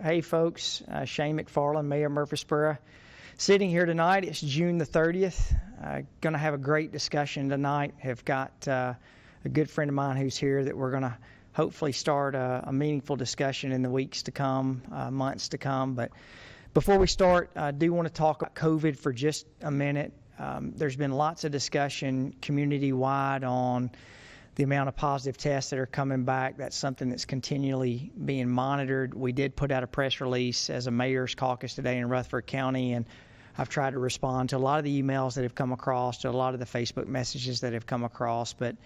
Hey folks, Shane McFarland, Mayor of Murfreesboro. Sitting here tonight, it's June the 30th. Going to have a great discussion tonight. Have got a good friend of mine who's here that we're going to hopefully start a meaningful discussion in the weeks to come, months to come. But before we start, I do want to talk about COVID for just a minute. There's been lots of discussion community-wide on the amount of positive tests that are coming back. That's something that's continually being monitored. We did put out a press release as a mayor's caucus today in Rutherford County, and I've tried to respond to a lot of the emails that have come across, to a lot of the Facebook messages that have come across. But,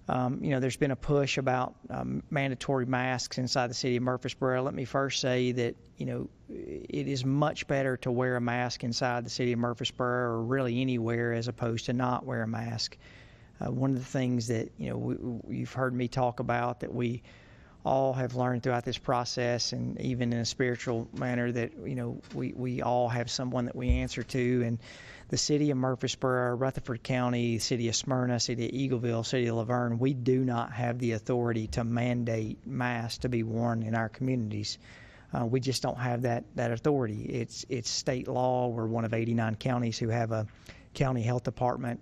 there's been a push about mandatory masks inside the city of Murfreesboro. Let me first say that, it is much better to wear a mask inside the city of Murfreesboro or really anywhere as opposed to not wear a mask. One of the things that, you've heard me talk about that we all have learned throughout this process, and even in a spiritual manner, that, we all have someone that we answer to. And the city of Murfreesboro, Rutherford County, city of Smyrna, city of Eagleville, city of Laverne, we do not have the authority to mandate masks to be worn in our communities. We just don't have that authority. It's state law. We're one of 89 counties who have a county health department.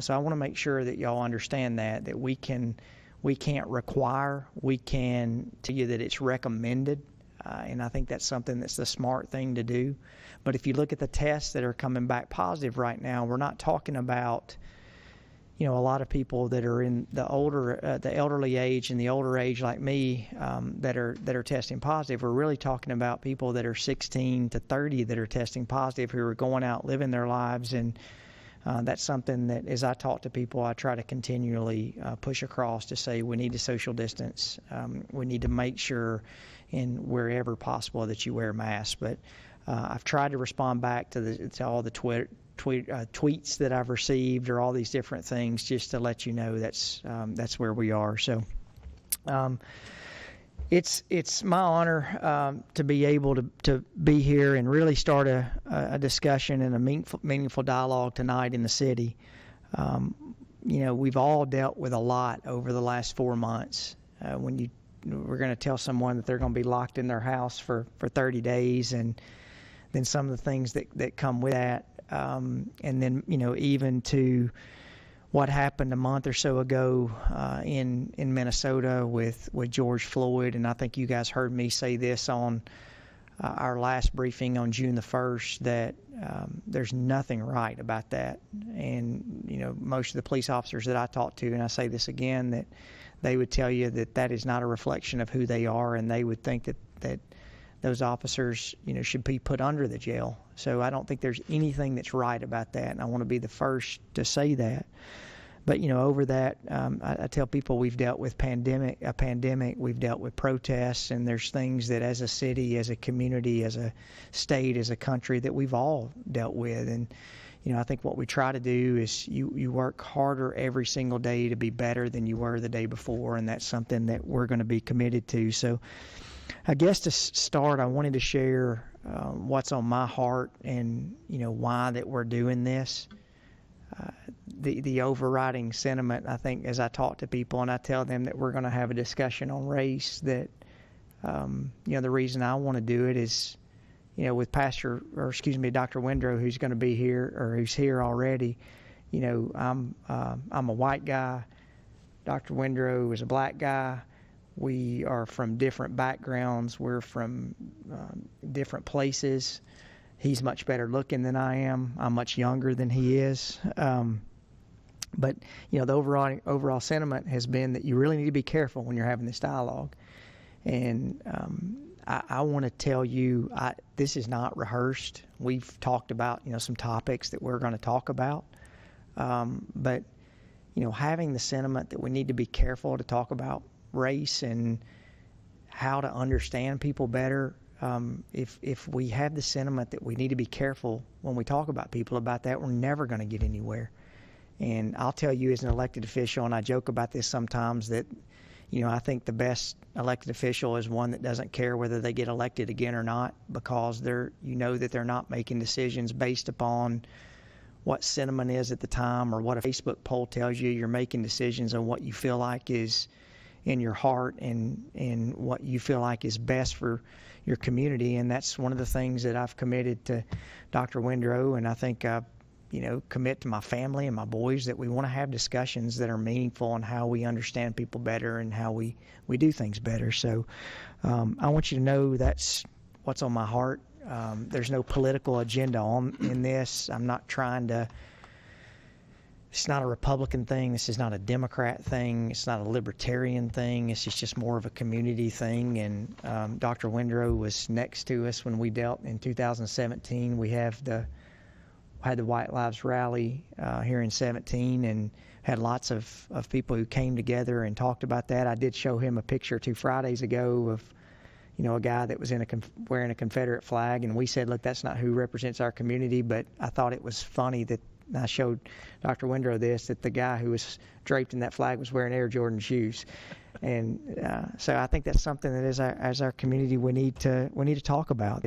So I want to make sure that y'all understand that we can't require, we can tell you that it's recommended, and I think that's something that's the smart thing to do. But if you look at the tests that are coming back positive right now, we're not talking about, a lot of people that are in the elderly age and the older age like me that are testing positive. We're really talking about people that are 16 to 30 that are testing positive, who are going out living their lives. And that's something that, as I talk to people, I try to continually push across to say we need to social distance. We need to make sure, in wherever possible, that you wear a mask. But I've tried to respond back to all the tweets that I've received, or all these different things, just to let you know that's where we are. So it's my honor to be able to be here and really start a discussion and a meaningful dialogue tonight in the city. We've all dealt with a lot over the last 4 months. When we're going to tell someone that they're going to be locked in their house for 30 days, and then some of the things that come with that, and then even to what happened a month or so ago in Minnesota with George Floyd. And I think you guys heard me say this on our last briefing on June the 1st, that there's nothing right about that. And, most of the police officers that I talked to, and I say this again, that they would tell you that is not a reflection of who they are, and they would think that those officers, should be put under the jail. So I don't think there's anything that's right about that, and I want to be the first to say that. But, over that, I tell people we've dealt with a pandemic, we've dealt with protests, and there's things that as a city, as a community, as a state, as a country, that we've all dealt with. And, I think what we try to do is you work harder every single day to be better than you were the day before, and that's something that we're going to be committed to. So I guess to start, I wanted to share what's on my heart, and, why that we're doing this. The overriding sentiment, I think, as I talk to people and I tell them that we're going to have a discussion on race, that, the reason I want to do it is, with Dr. Windrow, who's going to be here, or who's here already. I'm a white guy. Dr. Windrow is a black guy. We are from different backgrounds. We're from different places. He's much better looking than I am. I'm much younger than he is. But, the overall sentiment has been that you really need to be careful when you're having this dialogue. And I want to tell you, this is not rehearsed. We've talked about, some topics that we're going to talk about. But, having the sentiment that we need to be careful to talk about race and how to understand people better. If we have the sentiment that we need to be careful when we talk about people about that, we're never going to get anywhere. And I'll tell you, as an elected official, and I joke about this sometimes, that, I think the best elected official is one that doesn't care whether they get elected again or not, because that they're not making decisions based upon what sentiment is at the time or what a Facebook poll tells you. You're making decisions on what you feel like is in your heart and what you feel like is best for your community. And that's one of the things that I've committed to Dr. Windrow, and I think commit to my family and my boys, that we want to have discussions that are meaningful on how we understand people better and how we do things better. So I want you to know that's what's on my heart. There's no political agenda in this. I'm not trying to. It's not a Republican thing. This is not a Democrat thing. It's not a libertarian thing. It's just more of a community thing. And Dr. Windrow was next to us when we dealt in 2017. We had the White Lives Rally here in 17, and had lots of people who came together and talked about that. I did show him a picture 2 Fridays ago of a guy that was wearing a Confederate flag, and we said, look, that's not who represents our community. But I thought it was funny that I showed Dr. Windrow that the guy who was draped in that flag was wearing Air Jordan shoes. And so I think that's something that as our community we need to talk about.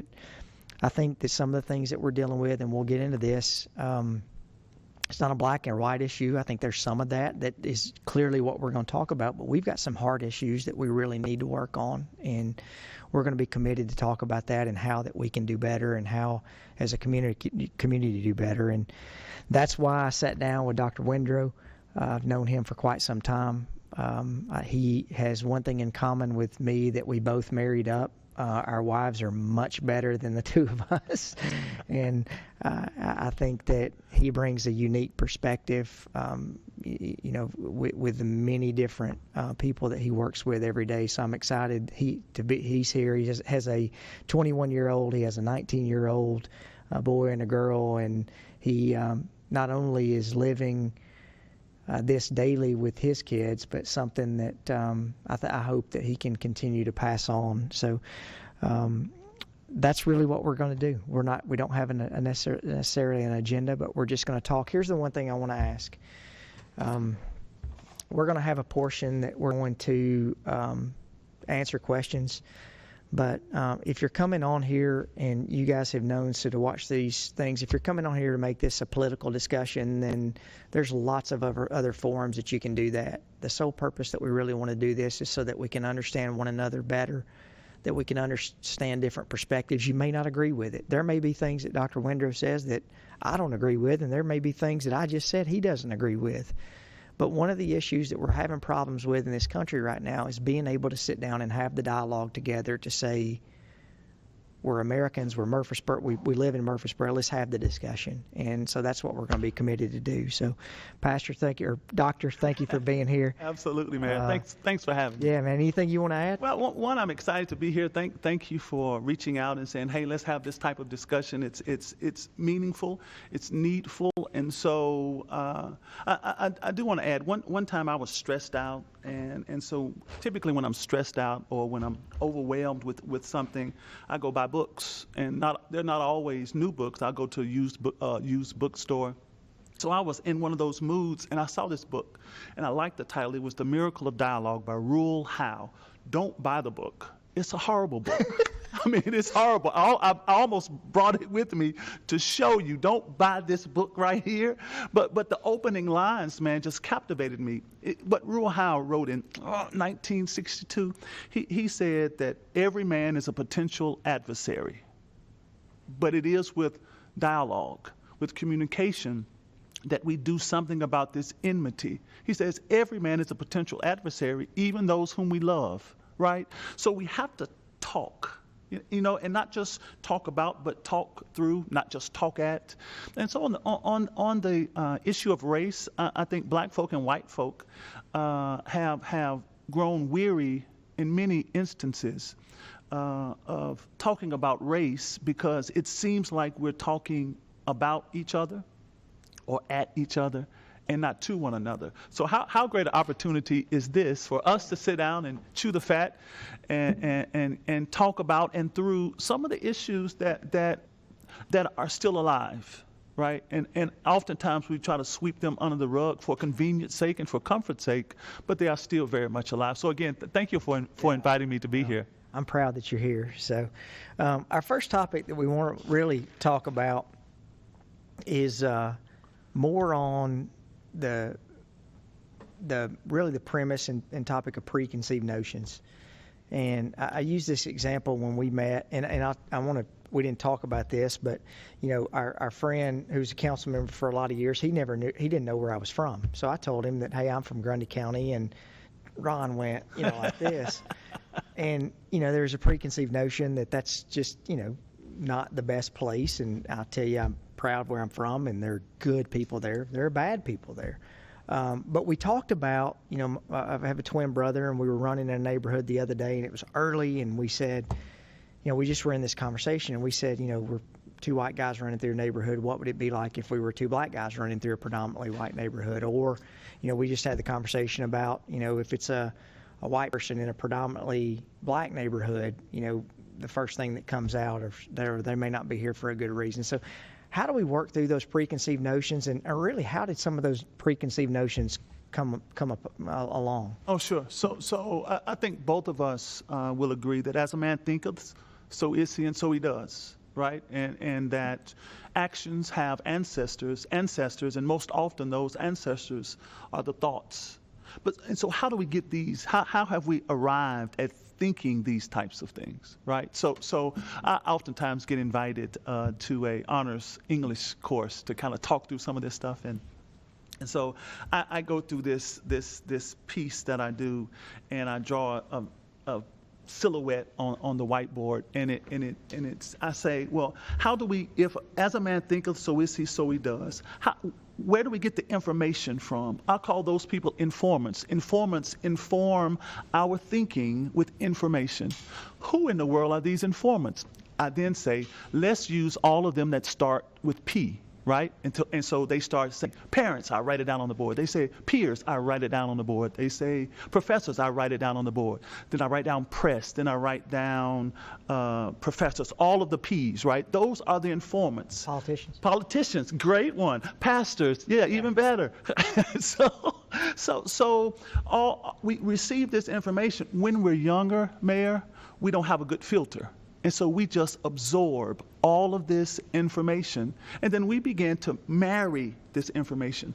I think that some of the things that we're dealing with, and we'll get into this, it's not a black and white issue. I think there's some of that is clearly what we're going to talk about, but we've got some hard issues that we really need to work on, and we're going to be committed to talk about that and how that we can do better and how as a community do better. And that's why I sat down with Dr. Windrow. I've known him for quite some time. He has one thing in common with me, that we both married up. Our wives are much better than the two of us, and I think that he brings a unique perspective, with the many different people that he works with every day. So I'm excited he's here. He has a 21-year-old, he has a 19-year-old boy and a girl, and he not only is living this daily with his kids, but something that I hope that he can continue to pass on. So that's really what we're going to do. We don't have necessarily an agenda, but we're just going to talk. Here's the one thing I want to ask. We're going to have a portion that we're going to answer questions. But if you're coming on here, and you guys have known to watch these things, if you're coming on here to make this a political discussion, then there's lots of other forums that you can do that. The sole purpose that we really want to do this is so that we can understand one another better, that we can understand different perspectives. You may not agree with it. There may be things that Dr. Windrow says that I don't agree with, and there may be things that I just said he doesn't agree with. But one of the issues that we're having problems with in this country right now is being able to sit down and have the dialogue together to say, we're Americans, we're Murfreesboro, we live in Murfreesboro, let's have the discussion. And so that's what we're going to be committed to do. So, Pastor, thank you, or Doctor, thank you for being here. Absolutely, man. Thanks for having me. Yeah, man. Anything you want to add? Well, one, I'm excited to be here. Thank you for reaching out and saying, hey, let's have this type of discussion. It's meaningful, it's needful. And so I do want to add, one time I was stressed out. And so typically when I'm stressed out or when I'm overwhelmed with something, I go buy books, and they're not always new books. I go to a used bookstore. So I was in one of those moods, and I saw this book, and I liked the title. It was The Miracle of Dialogue by Ruel Howe. Don't buy the book. It's a horrible book. I mean, it's horrible. I almost brought it with me to show you. Don't buy this book right here. But the opening lines, man, just captivated me. What Ruel Howe wrote in 1962, he said that every man is a potential adversary. But it is with dialogue, with communication, that we do something about this enmity. He says every man is a potential adversary, even those whom we love. Right? So we have to talk, and not just talk about, but talk through, not just talk at. And so on the issue of race, I think black folk and white folk have grown weary in many instances of talking about race, because it seems like we're talking about each other or at each other, and not to one another. So how great an opportunity is this for us to sit down and chew the fat and talk about and through some of the issues that are still alive, right? And oftentimes we try to sweep them under the rug for convenience sake and for comfort's sake, but they are still very much alive. So again, thank you for inviting me to be here. I'm proud that you're here. So our first topic that we want to really talk about is more on the really the premise and topic of preconceived notions. And I use this example when we met, and I want to. We didn't talk about this, but our friend who's a council member for a lot of years, he didn't know where I was from. So I told him that, hey, I'm from Grundy County, and Ron went, like this. And there's a preconceived notion that that's just not the best place. And I'll tell you, I'm proud where I'm from, and there are good people there. There are bad people there. But we talked about, I have a twin brother, and we were running in a neighborhood the other day, and it was early, and we said, we just were in this conversation, and we said, we're two white guys running through a neighborhood. What would it be like if we were two black guys running through a predominantly white neighborhood? Or, we just had the conversation about, if it's a white person in a predominantly black neighborhood, the first thing that comes out of they may not be here for a good reason. So how do we work through those preconceived notions, and really how did some of those preconceived notions come up along? Oh, sure. So I think both of us will agree that as a man thinketh, so is he, and so he does, right? And that actions have ancestors, and most often those ancestors are the thoughts. And so how do we get these? How have we arrived at thinking these types of things, right? So I oftentimes get invited to a honors English course to kind of talk through some of this stuff, and so I go through this piece that I do, and I draw a silhouette on the whiteboard, and it's I say, well, how do we, if as a man thinketh, so is he, so he does. Where do we get the information from? I call those people informants. Informants inform our thinking with information. Who in the world are these informants? I then say, let's use all of them that start with P. Right? And so they start saying, parents, I write it down on the board. They say, peers, I write it down on the board. They say, professors, I write it down on the board. Then I write down press. Then I write down professors, all of the P's, right? Those are the informants. Politicians, great one. Pastors, yeah, even better. So we receive this information. When we're younger, Mayor, we don't have a good filter. And so we just absorb all of this information, and then we begin to marry this information,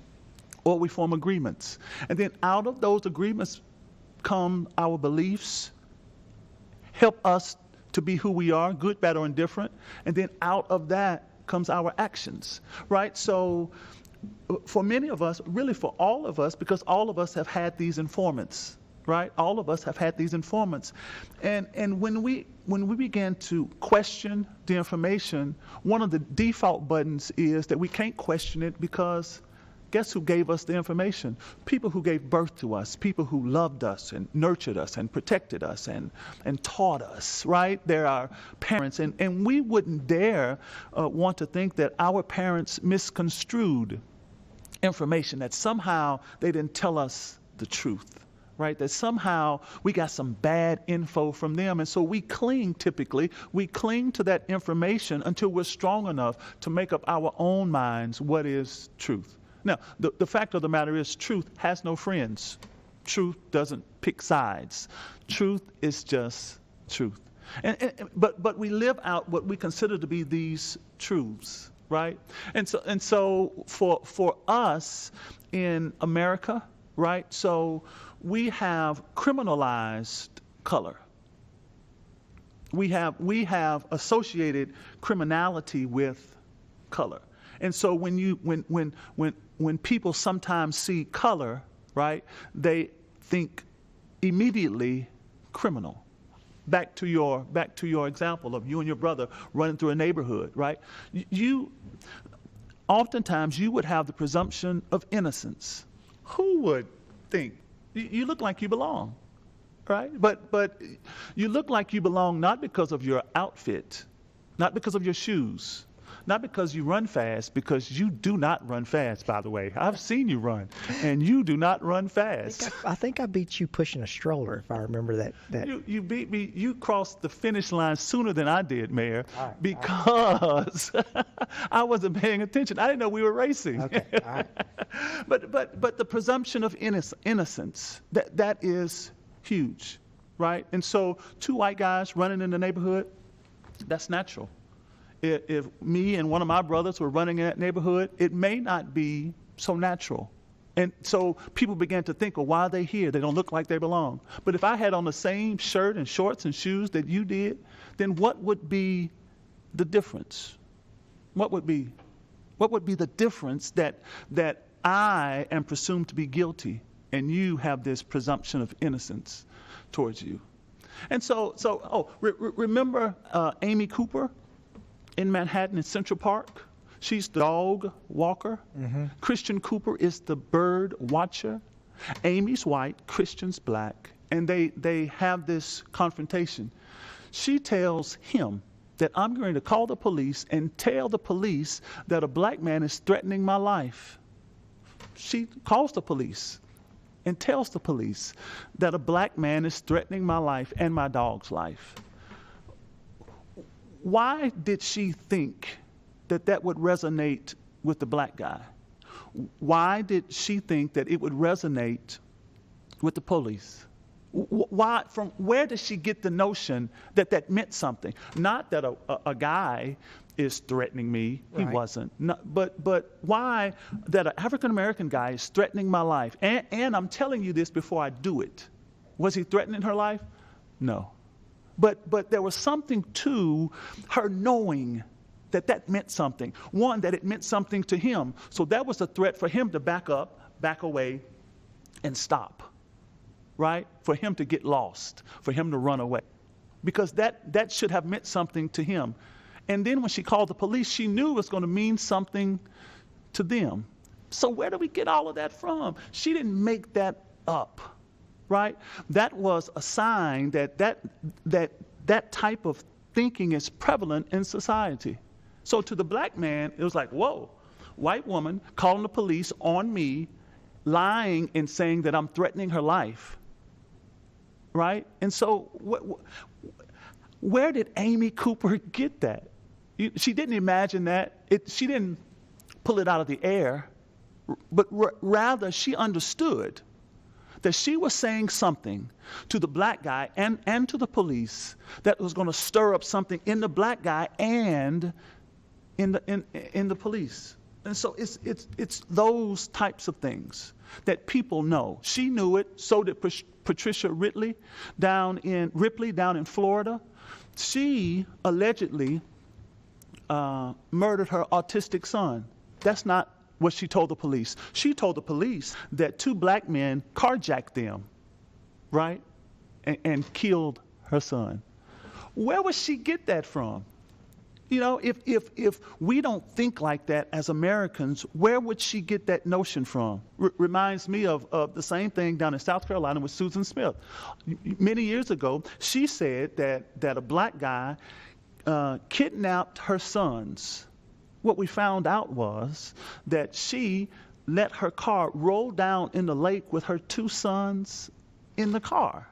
or we form agreements. And then out of those agreements come our beliefs, help us to be who we are, good, bad, or indifferent. And then out of that comes our actions, right? So for many of us, really for all of us, because all of us have had these informants, right? All of us have had these informants. And when we begin to question the information, one of the default buttons is that we can't question it because guess who gave us the information? People who gave birth to us, people who loved us and nurtured us and protected us and taught us, right? They're our parents. And we wouldn't dare want to think that our parents misconstrued information, that somehow they didn't tell us the truth. Right, that somehow we got some bad info from them. And so we cling to that information until we're strong enough to make up our own minds what is truth. Now, the fact of the matter is truth has no friends. Truth doesn't pick sides. Truth is just truth. But we live out what we consider to be these truths, right? And so for us in America, right, so we have criminalized color. We have associated criminality with color. And so when people sometimes see color, right, they think immediately criminal. Back to your example of you and your brother running through a neighborhood, right? Oftentimes you would have the presumption of innocence. Who would think? You look like you belong, right? But you look like you belong not because of your outfit, not because of your shoes, not because you run fast, because you do not run fast, by the way. I've seen you run, and you do not run fast. I think I beat you pushing a stroller, if I remember that. You beat me. You crossed the finish line sooner than I did, Mayor, because I wasn't paying attention. I didn't know we were racing. Okay, all right. But the presumption of innocence, that is huge, right? And so two white guys running in the neighborhood, that's natural. If me and one of my brothers were running in that neighborhood, it may not be so natural, And so people began to think, well, why are they here? They don't look like they belong. But if I had on the same shirt and shorts and shoes that you did, then what would be the difference? What would be the difference that I am presumed to be guilty and you have this presumption of innocence towards you? And remember Amy Cooper in Manhattan in Central Park? She's the dog walker. Mm-hmm. Christian Cooper is the bird watcher. Amy's white, Christian's black. And they have this confrontation. She tells him that I'm going to call the police and tell the police that a black man is threatening my life. She calls the police and tells the police that a black man is threatening my life and my dog's life. Why did she think that would resonate with the black guy? Why did she think that it would resonate with the police? Why? From where did she get the notion that meant something? Not that a guy is threatening me. Right. He wasn't. No, but why that an African American guy is threatening my life? And I'm telling you this before I do it. Was he threatening her life? No. But there was something to her knowing that meant something. One, that it meant something to him. So that was a threat for him to back up, back away, and stop. Right? For him to get lost, for him to run away. Because that should have meant something to him. And then when she called the police, she knew it was going to mean something to them. So where do we get all of that from? She didn't make that up. Right? That was a sign that type of thinking is prevalent in society. So to the black man, it was like, whoa, white woman calling the police on me, lying and saying that I'm threatening her life. Right? And so where did Amy Cooper get that? She didn't imagine that. She didn't pull it out of the air, but rather she understood that she was saying something to the black guy and to the police that was going to stir up something in the black guy and in the police. And so it's those types of things that people know. She knew it. So did Patricia Ripley down in Florida. She allegedly murdered her autistic son. That's not what she told the police. She told the police that two black men carjacked them, right, and killed her son. Where would she get that from? You know, if we don't think like that as Americans, where would she get that notion from? Reminds me of the same thing down in South Carolina with Susan Smith. Many years ago, she said that a black guy kidnapped her sons. What we found out was that she let her car roll down in the lake with her two sons in the car.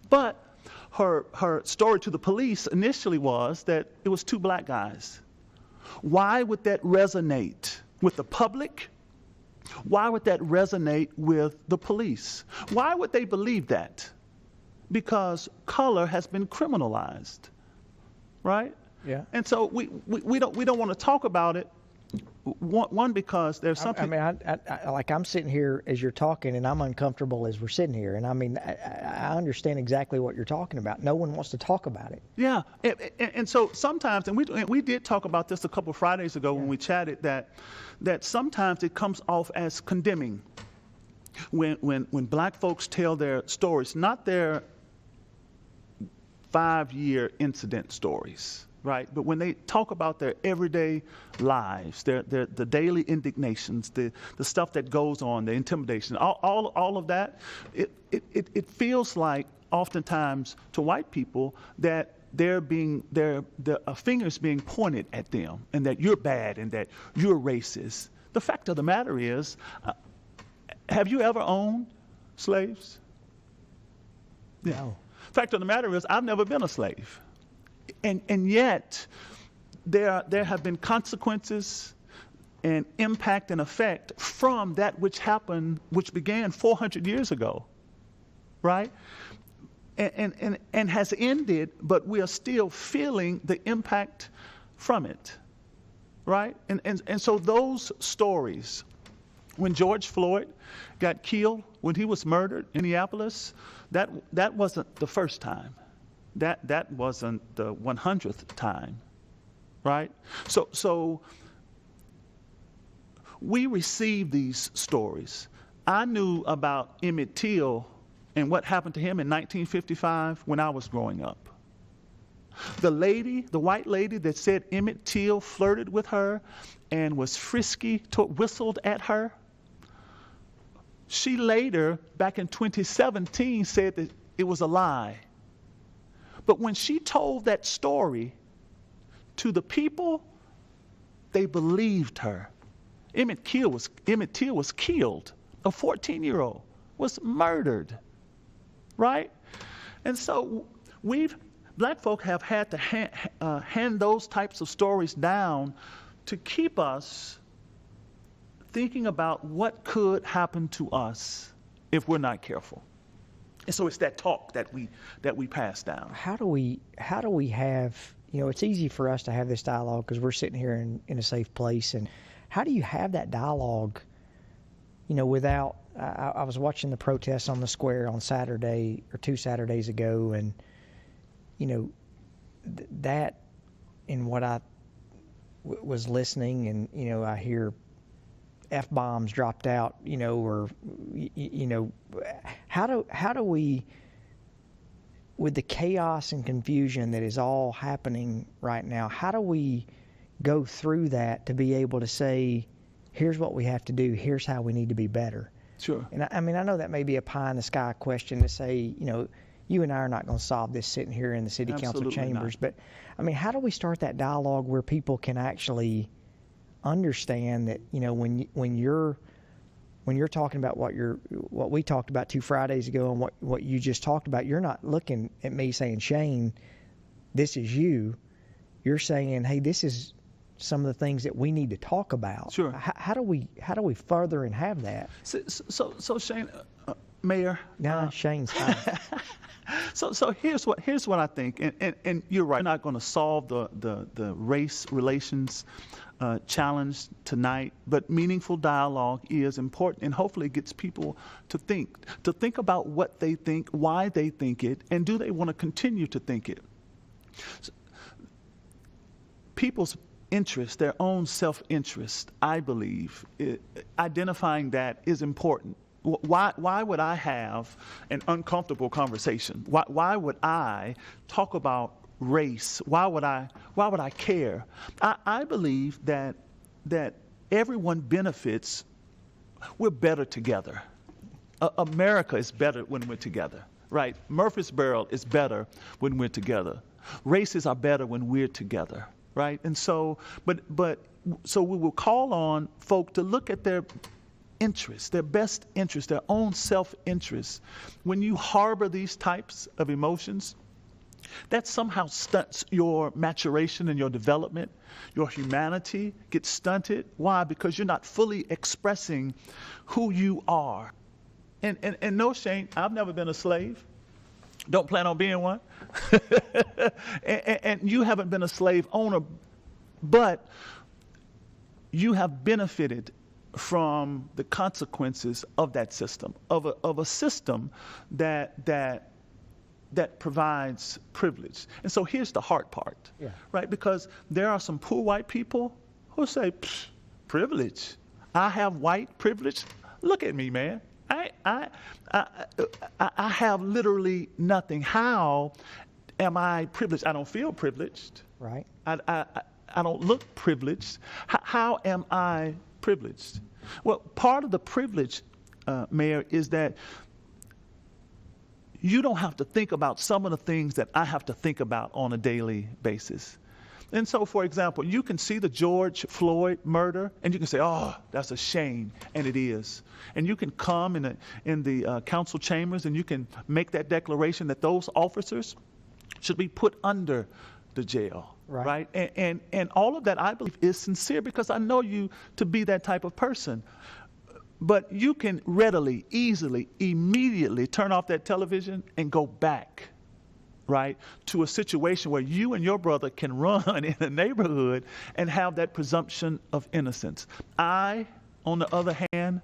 But her story to the police initially was that it was two black guys. Why would that resonate with the public? Why would that resonate with the police? Why would they believe that? Because color has been criminalized, right? Yeah. And so we don't want to talk about it. One, because there's something. I mean, I'm sitting here as you're talking, and I'm uncomfortable as we're sitting here. And I mean, I understand exactly what you're talking about. No one wants to talk about it. Yeah, and so sometimes, and we did talk about this a couple of Fridays ago when we chatted that sometimes it comes off as condemning when black folks tell their stories, not their 5-year incident stories. Right, but when they talk about their everyday lives, the daily indignations, the stuff that goes on, the intimidation, all of that, it feels like oftentimes to white people that a finger's being pointed at them, and that you're bad and that you're racist. The fact of the matter is, have you ever owned slaves? Yeah. No. Fact of the matter is, I've never been a slave. And yet, there have been consequences and impact and effect from that which began 400 years ago, right? And has ended, but we are still feeling the impact from it, right? And so those stories, When George Floyd got killed, when he was murdered in Minneapolis, that wasn't the first time. That wasn't the 100th time, right? So we receive these stories. I knew about Emmett Till and what happened to him in 1955 when I was growing up. The white lady that said Emmett Till flirted with her and was frisky, whistled at her, she later, back in 2017, said that it was a lie. But when she told that story to the people, they believed her. Emmett Till was killed. A 14-year-old was murdered, right? And so black folk have had to hand those types of stories down to keep us thinking about what could happen to us if we're not careful. And so it's that talk that we pass down. How do we have, it's easy for us to have this dialogue because we're sitting here in a safe place. And how do you have that dialogue, without, I was watching the protests on the square on Saturday or 2 Saturdays ago, and, that in what I was listening, and, I hear F-bombs dropped out, or, how do we, with the chaos and confusion that is all happening right now, how do we go through that to be able to say, here's what we have to do, here's how we need to be better? Sure. And I know that may be a pie in the sky question to say, you and I are not going to solve this sitting here in the city council chambers, but how do we start that dialogue where people can actually understand that, when you're talking about what we talked about 2 Fridays ago and what you just talked about, you're not looking at me saying, Shane, this is you. You're saying, hey, this is some of the things that we need to talk about. Sure. How do we further and have that? So Shane, Mayor. Shane's fine. So here's what I think, and you're right. We're not going to solve the race relations challenge tonight, but meaningful dialogue is important, and hopefully it gets people to think about what they think, why they think it, and do they want to continue to think it. So, people's interest, their own self-interest, I believe, identifying that is important. Why would I have an uncomfortable conversation? Why would I talk about race? Why would I care? I believe that everyone benefits. We're better together. America is better when we're together, right? Murfreesboro is better when we're together. Races are better when we're together, right? And so, so we will call on folk to look at their interests, their best interests, their own self-interest. When you harbor these types of emotions, that somehow stunts your maturation and your development. Your humanity gets stunted. Why? Because you're not fully expressing who you are. And no, Shane, I've never been a slave. Don't plan on being one. and you haven't been a slave owner, but you have benefited from the consequences of that system, of a system that provides privilege. And so here's the hard part, right? Because there are some poor white people who say, privilege. I have white privilege. Look at me, man. I have literally nothing. How am I privileged? I don't feel privileged. Right. I don't look privileged. How am I privileged? Well, part of the privilege, Mayor, is that you don't have to think about some of the things that I have to think about on a daily basis. And so, for example, you can see the George Floyd murder, and you can say, oh, that's a shame, and it is. And you can come in the council chambers, and you can make that declaration that those officers should be put under the jail, right? And all of that, I believe, is sincere because I know you to be that type of person. But you can readily, easily, immediately turn off that television and go back, right, to a situation where you and your brother can run in a neighborhood and have that presumption of innocence. I on the other hand,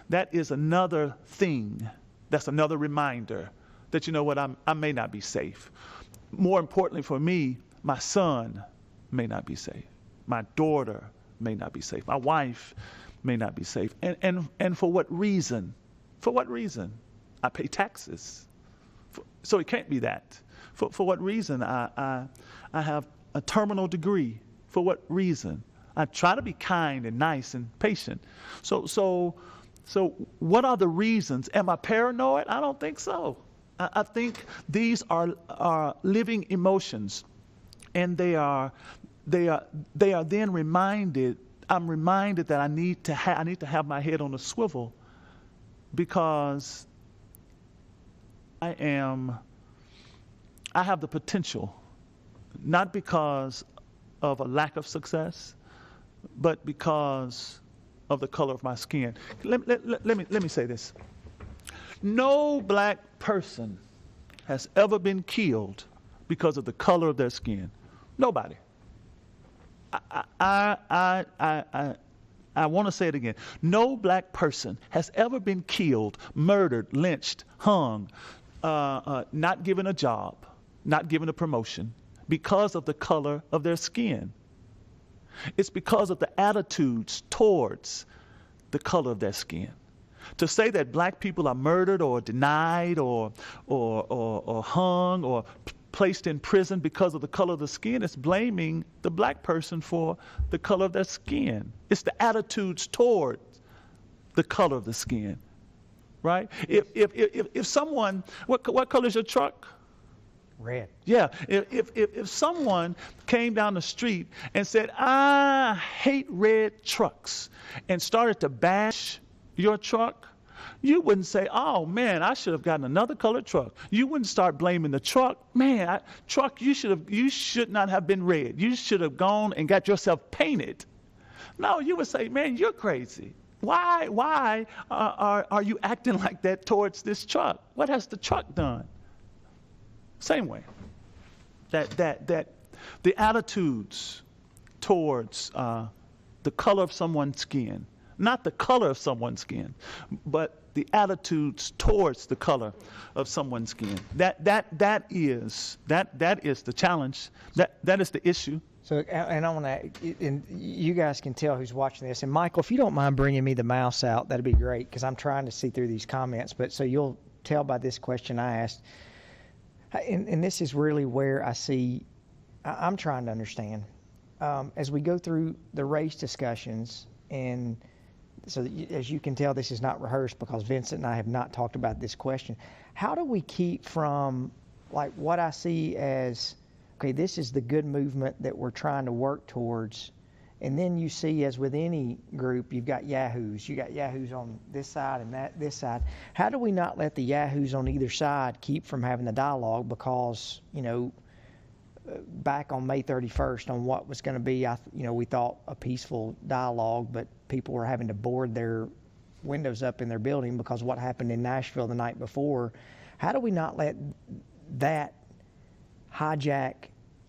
that is another thing. That's another reminder that, you know what, I may not be safe. More importantly for me, my son may not be safe. My daughter may not be safe. My wife may not be safe. And for what reason? For what reason? I pay taxes. So it can't be that. For what reason? I have a terminal degree. For what reason? I try to be kind and nice and patient. So what are the reasons? Am I paranoid? I don't think so. I think these are living emotions, and they are then reminded. I'm reminded that I need to have my head on a swivel, because I have the potential, not because of a lack of success, but because of the color of my skin. Let me say this. No black person has ever been killed because of the color of their skin. Nobody. I want to say it again. No black person has ever been killed, murdered, lynched, hung, not given a job, not given a promotion because of the color of their skin. It's because of the attitudes towards the color of their skin. To say that black people are murdered or denied or hung or placed in prison because of the color of the skin is blaming the black person for the color of their skin. It's the attitudes towards the color of the skin, right? If someone, what color is your truck? Red. Yeah, if someone came down the street and said, I hate red trucks, and started to bash your truck, you wouldn't say, oh man, I should have gotten another colored truck. You wouldn't start blaming the truck. Man, truck, you should not have been red. You should have gone and got yourself painted. No, you would say, man, you're crazy. Why are you acting like that towards this truck? What has the truck done? Same way. That the attitudes towards the color of someone's skin, not the color of someone's skin, but the attitudes towards the color of someone's skin. That is the challenge. That is the issue. So, and I want to, and you guys can tell who's watching this. And Michael, if you don't mind bringing me the mouse out, that'd be great, because I'm trying to see through these comments. But so you'll tell by this question I asked. And this is really where I'm trying to understand. As we go through the race discussions, and so as you can tell, this is not rehearsed because Vincent and I have not talked about this question. How do we keep from, like, what I see as, okay, this is the good movement that we're trying to work towards, and then you see, as with any group, you've got yahoos. You got yahoos on this side and this side. How do we not let the yahoos on either side keep from having the dialogue? Because, back on May 31st, on what was going to be, we thought a peaceful dialogue, but people were having to board their windows up in their building because of what happened in Nashville the night before. How do we not let that hijack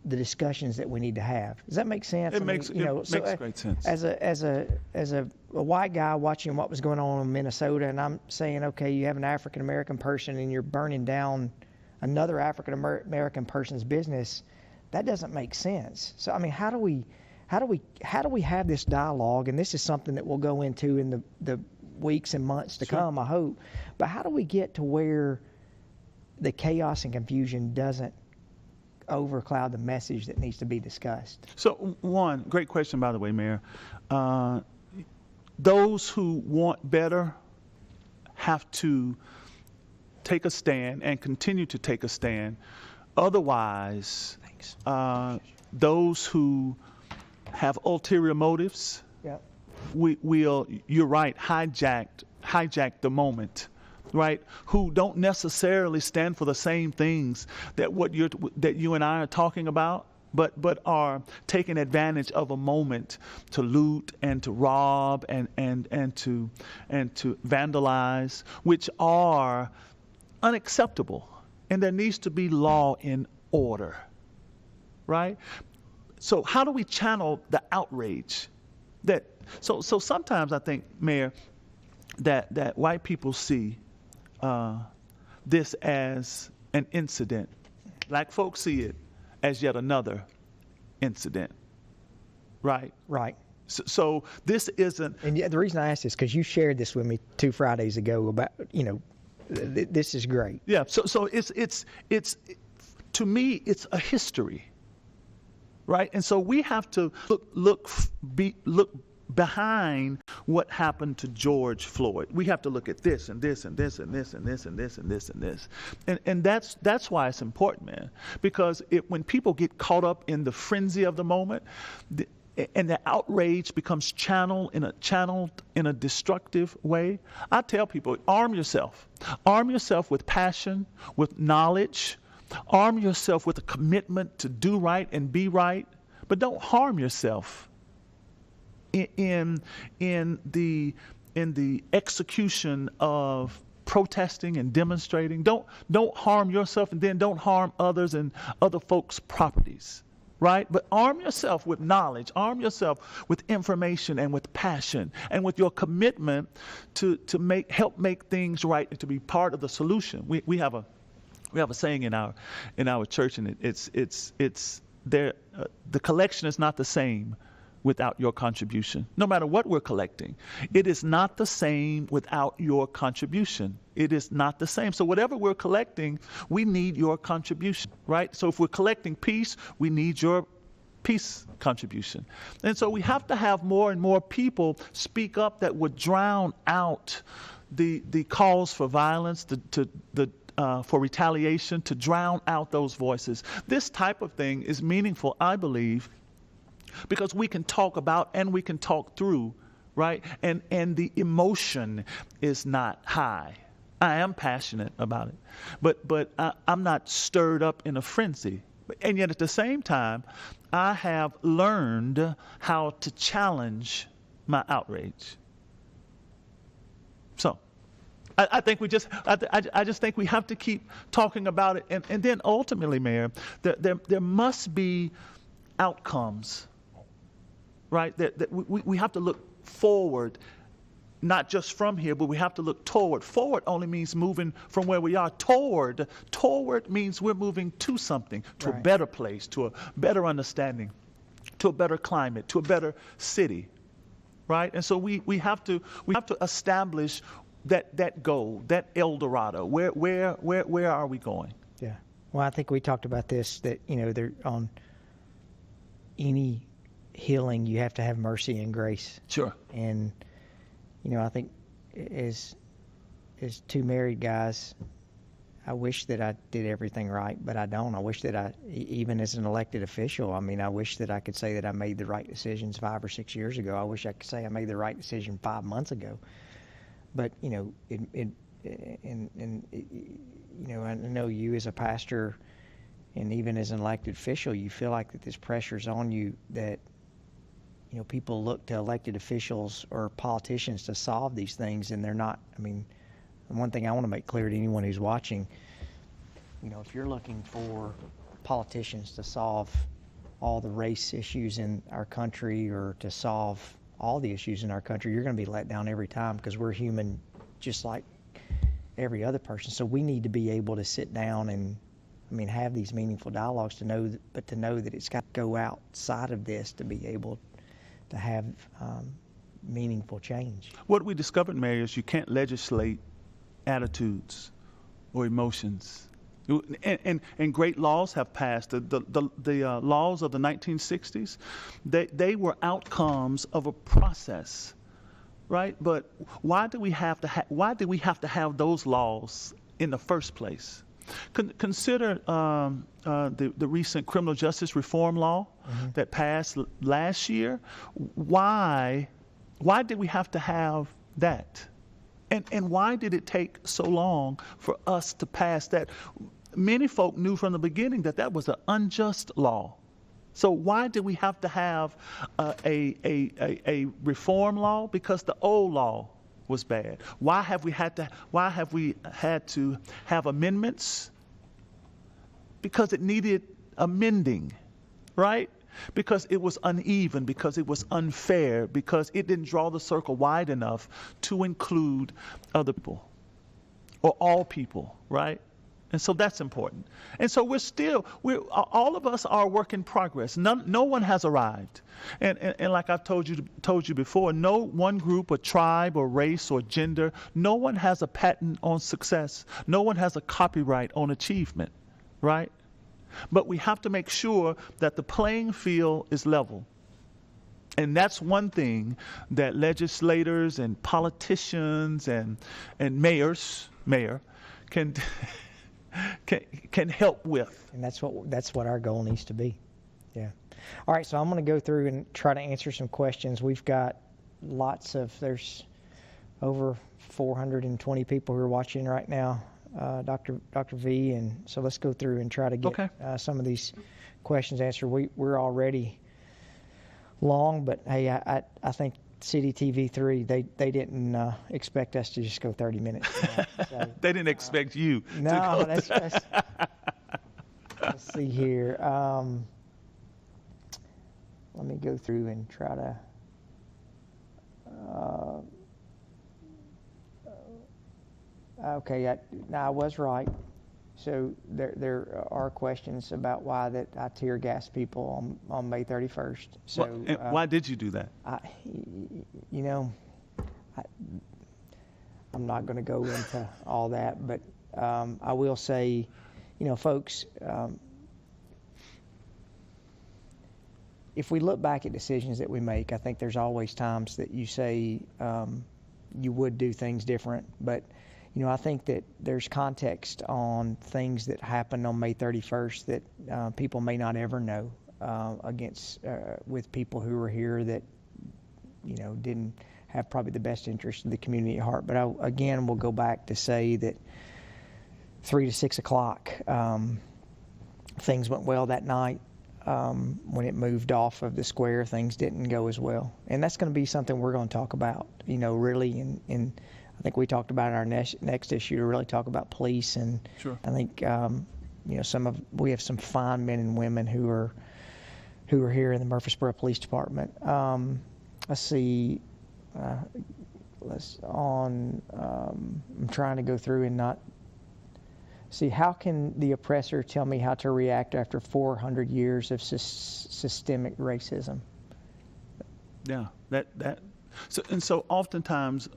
the discussions that we need to have? Does that make sense? It makes great sense. As a white guy watching what was going on in Minnesota, and I'm saying, okay, you have an African American person and you're burning down another African American person's business, that doesn't make sense. So I mean, how do we have this dialogue? And this is something that we'll go into in the weeks and months to come, I hope. But how do we get to where the chaos and confusion doesn't overcloud the message that needs to be discussed? So, one, great question, by the way, Mayor. Those who want better have to take a stand and continue to take a stand. Otherwise, those who have ulterior motives, will, you're right, hijack the moment. Right, who don't necessarily stand for the same things that you and I are talking about, but are taking advantage of a moment to loot and to rob and to vandalize, which are unacceptable, and there needs to be law and order. Right? So how do we channel the outrage that So sometimes I think, Mayor, that white people see this as an incident. Black folks see it as yet another incident, right? Right. So this isn't. And the reason I asked this because you shared this with me 2 Fridays ago about, this is great. Yeah. So it's to me it's a history, right? And so we have to look behind what happened to George Floyd. We have to look at this and this and this and this and this and this and this and this. And that's why it's important, man. Because when people get caught up in the frenzy of the moment, and the outrage becomes channeled in a destructive way, I tell people, arm yourself. Arm yourself with passion, with knowledge. Arm yourself with a commitment to do right and be right. But don't harm yourself in the execution of protesting and demonstrating. Don't harm yourself, and then don't harm others and other folks' properties, right? But arm yourself with knowledge, arm yourself with information and with passion and with your commitment to help make things right and to be part of the solution. We have a saying in our church, and it's there. The collection is not the same without your contribution. No matter what we're collecting, it is not the same without your contribution. It is not the same. So whatever we're collecting, we need your contribution, right? So if we're collecting peace, we need your peace contribution. And so we have to have more and more people speak up that would drown out the calls for violence, for retaliation, to drown out those voices. This type of thing is meaningful, I believe, because we can talk about and we can talk through, right? And the emotion is not high. I am passionate about it, but I'm not stirred up in a frenzy. And yet at the same time, I have learned how to challenge my outrage. So I think I just think we have to keep talking about it. And then ultimately, Mayor, there must be outcomes, right? That we have to look forward, not just from here, but we have to look toward. Forward only means moving from where we are. Toward means we're moving to something, to a better place, to a better understanding, to a better climate, to a better city, right? And so we have to establish that goal, that El Dorado. Where are we going? Yeah. Well, I think we talked about this, that they're on any healing, you have to have mercy and grace. Sure. And I think as 2 married guys, I wish that I did everything right, but I don't. I wish that even as an elected official, I wish that I could say that I made the right decisions 5 or 6 years ago. I wish I could say I made the right decision 5 months ago. But I know you as a pastor and even as an elected official, you feel like that this pressure's on you, that people look to elected officials or politicians to solve these things, and they're not. One thing I want to make clear to anyone who's watching, if you're looking for politicians to solve all the race issues in our country or to solve all the issues in our country, you're going to be let down every time, because we're human just like every other person. So we need to be able to sit down and have these meaningful dialogues to know that it's got to go outside of this to be able to have meaningful change. What we discovered, Mayor, is you can't legislate attitudes or emotions. And great laws have passed. The laws of the 1960s, they were outcomes of a process, right? But why do we have to have those laws in the first place? Consider the recent criminal justice reform law that passed last year. Why did we have to have that? And why did it take so long for us to pass that? Many folk knew from the beginning that was an unjust law. So why did we have to have a reform law? Because the old law was bad. Why have we had to have amendments? Because it needed amending, right? because it was uneven, because it was unfair, because it didn't draw the circle wide enough to include other people or all people, right? And so that's important. And so all of us are a work in progress. No one has arrived. And like I've told you before, no one group or tribe or race or gender, no one has a patent on success. No one has a copyright on achievement, right? But we have to make sure that the playing field is level. And that's one thing that legislators and politicians and mayor can can help with. And that's what our goal needs to be. Yeah. All right, so I'm going to go through and try to answer some questions. We've got there's over 420 people who are watching right now, Dr. V, and so let's go through and try to get some of these questions answered. We're already long, but hey, I think City TV 3, they didn't expect us to just go 30 minutes. So, they didn't expect you to no, go. Let's see here. Let me go through and try to. Okay, I was right. So there are questions about why that I tear gas people on May 31st. So why did you do that? I'm not going to go into all that, but I will say, folks, if we look back at decisions that we make, I think there's always times that you say you would do things different, but I think that there's context on things that happened on May 31st that people may not ever know with people who were here that, didn't have probably the best interest of the community at heart. But again, we'll go back to say that 3 to 6 o'clock, things went well that night. When it moved off of the square, things didn't go as well. And that's going to be something we're going to talk about, really, and I think we talked about in our next issue to really talk about police, and sure. I think we have some fine men and women who are here in the Murfreesboro Police Department. Let's see. I'm trying to go through and not see, how can the oppressor tell me how to react after 400 years of systemic racism? Yeah, so oftentimes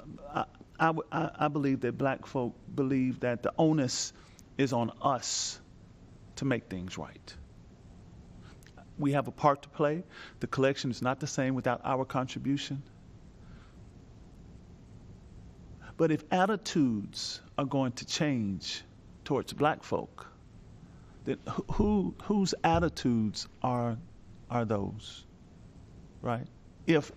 I believe that black folk believe that the onus is on us to make things right. We have a part to play. The collection is not the same without our contribution. But if attitudes are going to change towards black folk, then whose attitudes are those, right? If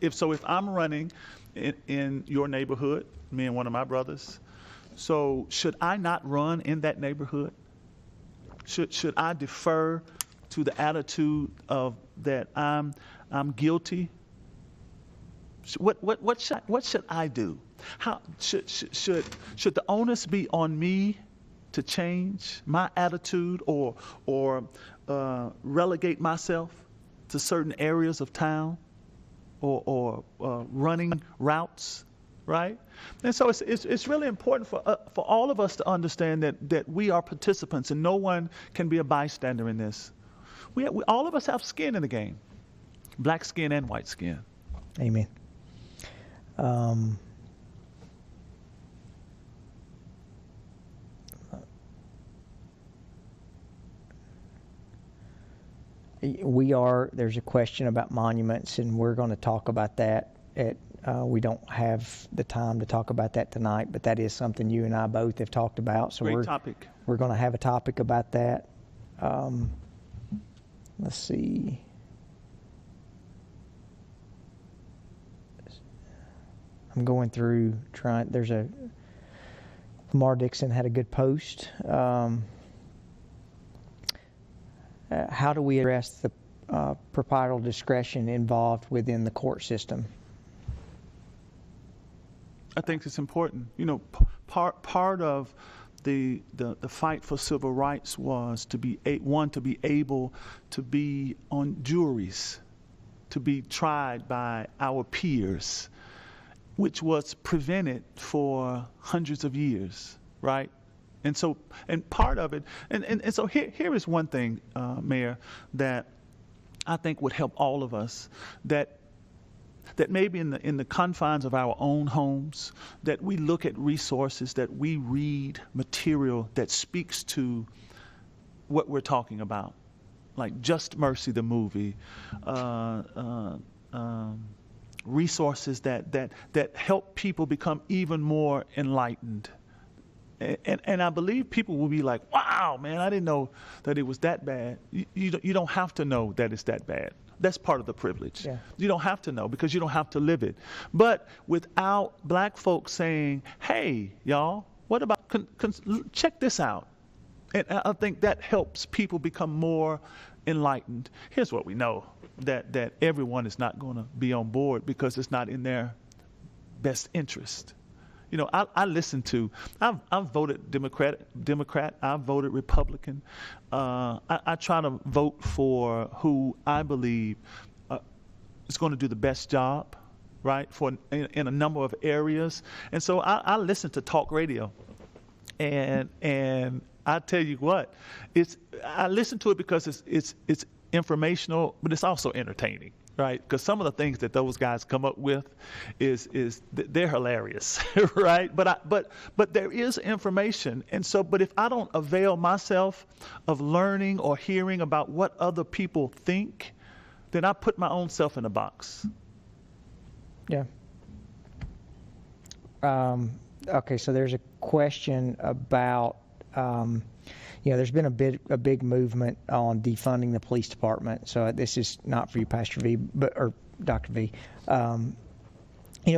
I'm running in your neighborhood, me and one of my brothers, so should I not run in that neighborhood? Should I defer to the attitude of that I'm guilty? What should I do? How should the onus be on me to change my attitude or relegate myself to certain areas of town or running routes, right? And so it's really important for all of us to understand that we are participants and no one can be a bystander in this. We all of us have skin in the game, black skin and white skin. Amen. There's a question about monuments, and we're going to talk about that. We don't have the time to talk about that tonight, but that is something you and I both have talked about. So Great topic. We're going to have a topic about that. Let's see. I'm going through Lamar Dixon had a good post. How do we address the proprietorial discretion involved within the court system? I think it's important. Part of the fight for civil rights was to be able to be on juries, to be tried by our peers, which was prevented for hundreds of years, right? And so, and part of it, and so here is one thing, Mayor, that I think would help all of us, that maybe in the confines of our own homes, that we look at resources, that we read material that speaks to what we're talking about, like Just Mercy, the movie, resources that help people become even more enlightened. And I believe people will be like, wow, man, I didn't know that it was that bad. You don't have to know that it's that bad. That's part of the privilege. Yeah. You don't have to know because you don't have to live it. But without black folks saying, hey, y'all, what about, check this out. And I think that helps people become more enlightened. Here's what we know, that everyone is not going to be on board because it's not in their best interest. You know, I listen to, I've voted Democrat, I've voted Republican. I try to vote for who I believe is going to do the best job, right, in a number of areas. And so I listen to talk radio. And I tell you what, I listen to it because it's informational, but it's also entertaining. Right, because some of the things that those guys come up with they're hilarious, right? But there is information, and so but if I don't avail myself of learning or hearing about what other people think, then I put my own self in a box. Yeah. Okay, so there's a question about. There's been a big movement on defunding the police department. So this is not for you, Pastor V, or Dr. V.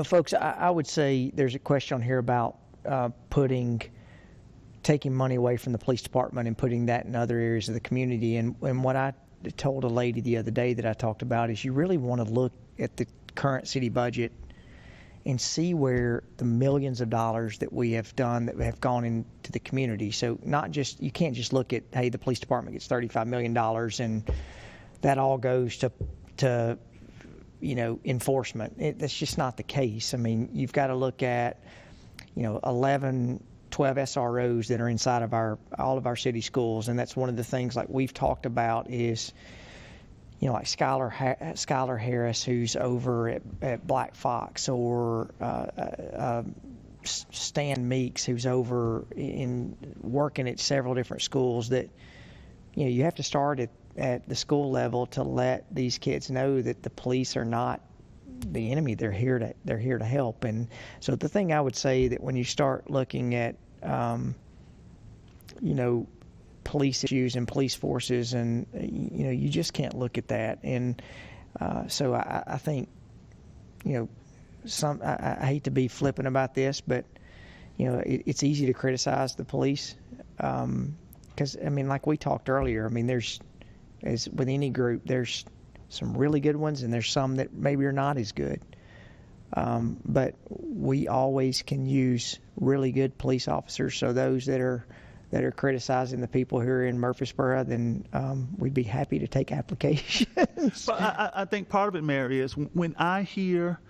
Folks, I would say there's a question on here about taking money away from the police department and putting that in other areas of the community. And what I told a lady the other day that I talked about is you really want to look at the current city budget and see where the millions of dollars that we have done that have gone into the community. So you can't just look at, hey, the police department gets $35 million and that all goes to enforcement. That's just not the case. I mean, you've got to look at, 11, 12 SROs that are inside of all of our city schools. And that's one of the things like we've talked about is, like Skylar Harris, who's over at Black Fox, or Stan Meeks, who's over in working at several different schools. That you have to start at the school level to let these kids know that the police are not the enemy. They're here to help. And so the thing I would say that when you start looking at police issues and police forces, and you just can't look at that. And so I think I hate to be flippant about this, but it's easy to criticize the police because like we talked earlier, as with any group, there's some really good ones and there's some that maybe are not as good, but we always can use really good police officers. So those that are criticizing the people who are in Murfreesboro, then we'd be happy to take applications. But I think part of it, Mary, is when I hear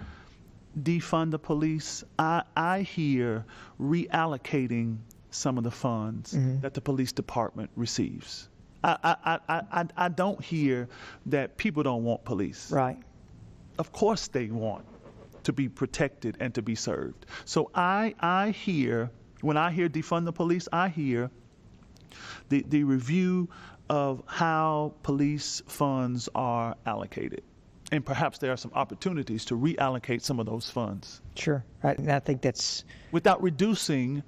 defund the police, I hear reallocating some of the funds that the police department receives. I don't hear that people don't want police. Right. Of course they want to be protected and to be served. So I hear, when I hear defund the police, I hear the review of how police funds are allocated. And perhaps there are some opportunities to reallocate some of those funds. Sure. Right. And I think that's... without reducing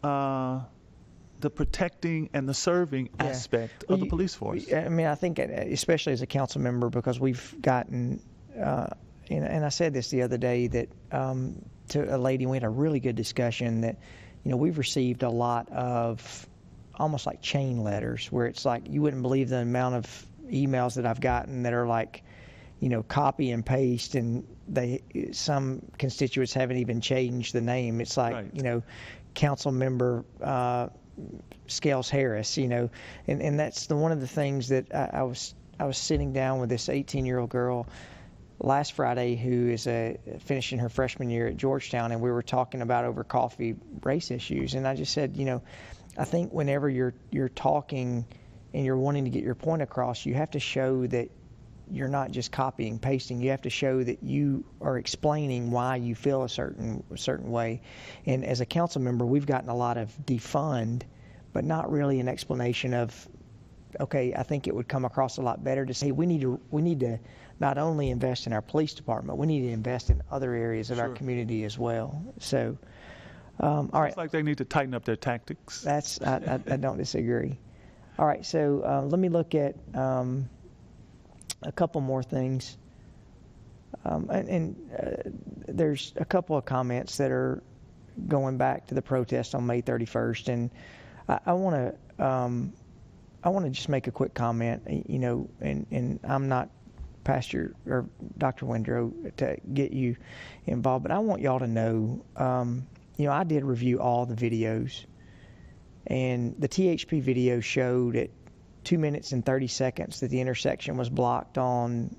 the protecting and the serving aspect of the police force. I think especially as a council member, because we've gotten... and I said this the other day that to a lady, we had a really good discussion that, we've received a lot of almost like chain letters where it's like you wouldn't believe the amount of emails that I've gotten that are like, copy and paste, and some constituents haven't even changed the name. It's like, right. Council member Scales Harris, and that's one of the things that I was sitting down with this 18-year-old girl last Friday who is finishing her freshman year at Georgetown, and we were talking about over coffee race issues, and I just said, I think whenever you're talking and you're wanting to get your point across, you have to show that you're not just copying, pasting. You have to show that you are explaining why you feel a certain way. And as a council member, we've gotten a lot of defund, but not really an explanation of, okay, I think it would come across a lot better to say we need to not only invest in our police department, we need to invest in other areas of our community as well. So, all right. It's like they need to tighten up their tactics. I don't disagree. All right, so let me look at a couple more things. There's a couple of comments that are going back to the protest on May 31st, and I want to just make a quick comment, and I'm not Pastor or Dr. Windrow to get you involved, but I want y'all to know, I did review all the videos, and the THP video showed at 2 minutes and 30 seconds that the intersection was blocked on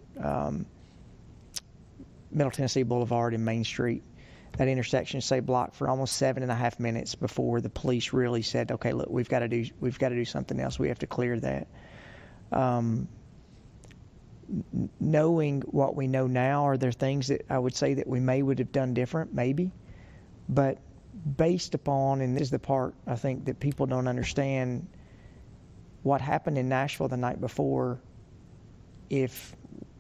Middle Tennessee Boulevard and Main Street. That intersection stayed blocked for almost 7.5 minutes before the police really said, "Okay, look, we've got to do something else. We have to clear that." Knowing what we know now, are there things that I would say that we would have done different? Maybe, but based upon, and this is the part I think that people don't understand, what happened in Nashville the night before, if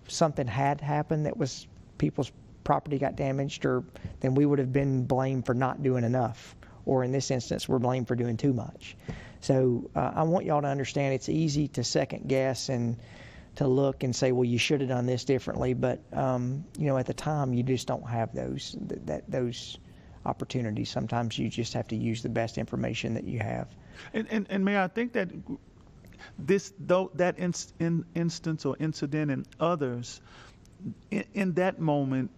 something had happened that was people's property got damaged, or then we would have been blamed for not doing enough, or in this instance, we're blamed for doing too much. So I want y'all to understand it's easy to second guess and to look and say, well, you should have done this differently, but at the time you just don't have those opportunities. Sometimes you just have to use the best information that you have. And Mayor, I think that instance or incident and others, in that moment,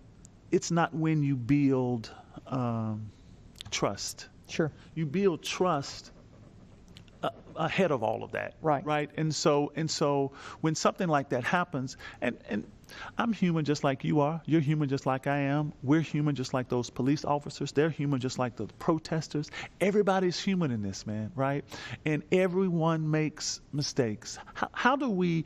it's not when you build trust. Sure. You build trust ahead of all of that. Right. And so when something like that happens, and I'm human just like you are. You're human just like I am. We're human just like those police officers. They're human just like the protesters. Everybody's human in this, man, right? And everyone makes mistakes. How do we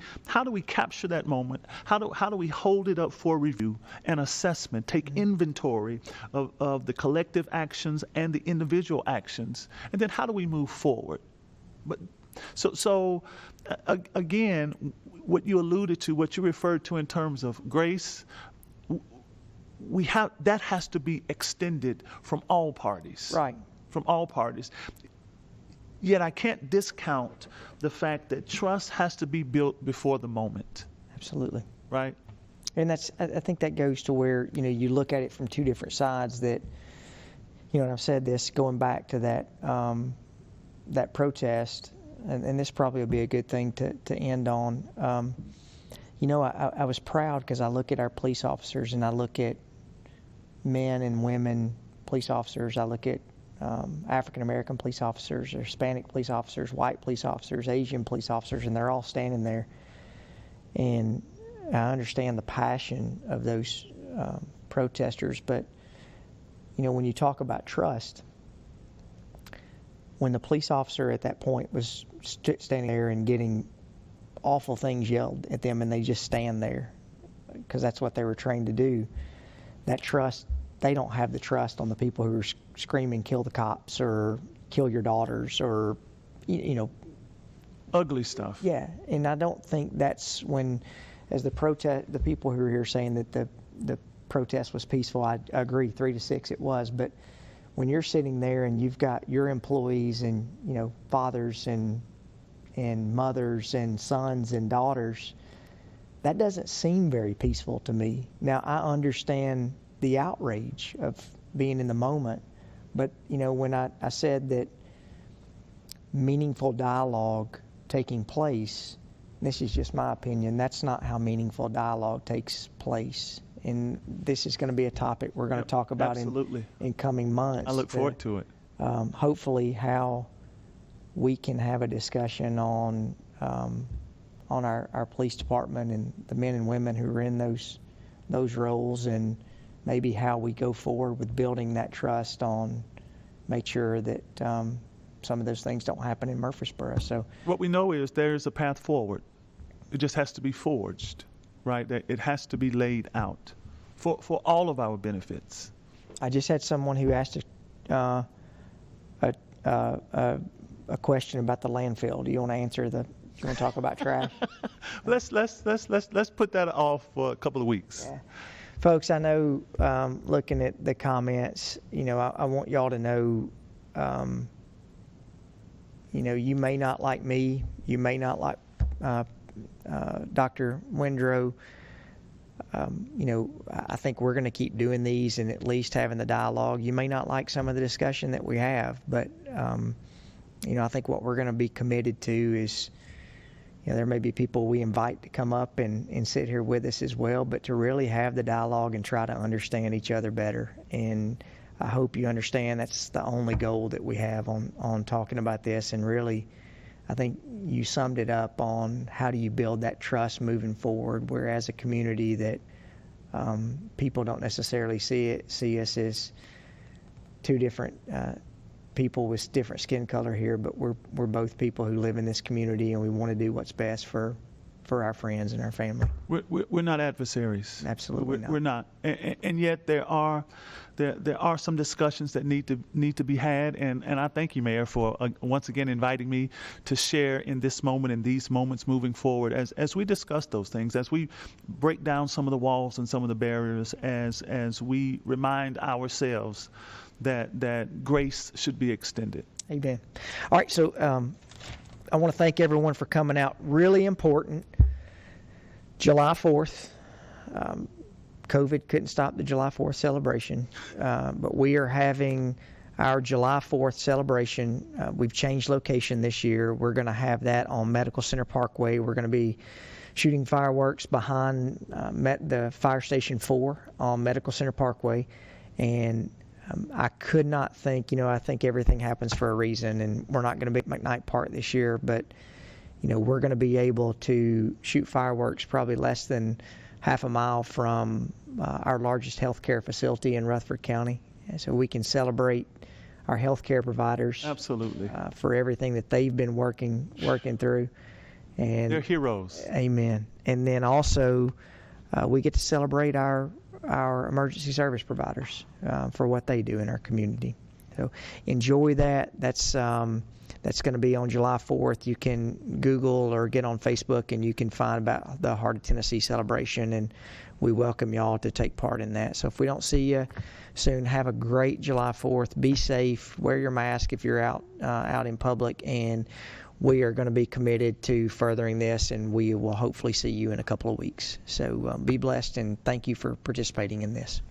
capture that moment? How do we hold it up for review and assessment, take inventory of the collective actions and the individual actions? And then how do we move forward? But so again, what you alluded to, what you referred to in terms of grace, that has to be extended from all parties. Right. From all parties. Yet I can't discount the fact that trust has to be built before the moment. Absolutely. Right. And I think that goes to where, you look at it from two different sides that, and I've said this going back to that protest, and this probably will be a good thing to end on. I was proud because I look at our police officers, and I look at men and women police officers. I look at African-American police officers, Hispanic police officers, white police officers, Asian police officers, and they're all standing there. And I understand the passion of those protesters, but, when you talk about trust, when the police officer at that point was standing there and getting awful things yelled at them, and they just stand there because that's what they were trained to do, that trust, they don't have the trust on the people who are screaming, kill the cops or kill your daughters or, ugly stuff. Yeah, and I don't think that's when, as the people who are here saying that the protest was peaceful, I agree, 3 to 6 it was, but when you're sitting there and you've got your employees and, fathers and mothers and sons and daughters, that doesn't seem very peaceful to me. Now, I understand the outrage of being in the moment, but, when I said that meaningful dialogue taking place, this is just my opinion, that's not how meaningful dialogue takes place. And this is going to be a topic we're going to talk about in coming months. I look forward to it. Hopefully how we can have a discussion on our police department and the men and women who are in those roles, and maybe how we go forward with building that trust on, make sure that some of those things don't happen in Murfreesboro. So What we know is there's a path forward. It just has to be forged, right? That it has to be laid out for all of our benefits. I just had someone who asked a question about the landfill. Do you want to answer the? You want to talk about trash? Let's put that off for a couple of weeks. Yeah. Folks, I know, looking at the comments, I want y'all to know, you may not like me, you may not like Dr. Windrow. I think we're going to keep doing these and at least having the dialogue. You may not like some of the discussion that we have, but I think what we're going to be committed to is, there may be people we invite to come up and sit here with us as well, but to really have the dialogue and try to understand each other better. And I hope you understand that's the only goal that we have on talking about this. And really, I think you summed it up on how do you build that trust moving forward, where as a community that people don't necessarily see us as two different people with different skin color here, but we're both people who live in this community, and we want to do what's best for our friends and our family. We're not adversaries. Absolutely not. We're not, and yet there are some discussions that need to be had, and I thank you, Mayor, for once again inviting me to share in this moment and these moments moving forward as we discuss those things, as we break down some of the walls and some of the barriers, as we remind ourselves that grace should be extended. Amen. All right, so I want to thank everyone for coming out. Really important. July 4th. COVID couldn't stop the July 4th celebration, but we are having our July 4th celebration. We've changed location this year. We're going to have that on Medical Center Parkway. We're going to be shooting fireworks behind the Fire Station 4 on Medical Center Parkway. And I could not think, I think everything happens for a reason, and we're not going to be at McKnight Park this year, but, we're going to be able to shoot fireworks probably less than half a mile from our largest healthcare facility in Rutherford County. And so we can celebrate our healthcare providers. Absolutely. For everything that they've been working through. And they're heroes. Amen. And then also we get to celebrate our emergency service providers for what they do in our community. So enjoy that. That's going to be on July 4th. You can Google or get on Facebook and you can find about the Heart of Tennessee celebration, and we welcome y'all to take part in that. So if we don't see you soon, have a great July 4th. Be safe. Wear your mask if you're out in public, and we are going to be committed to furthering this, and we will hopefully see you in a couple of weeks. So be blessed, and thank you for participating in this.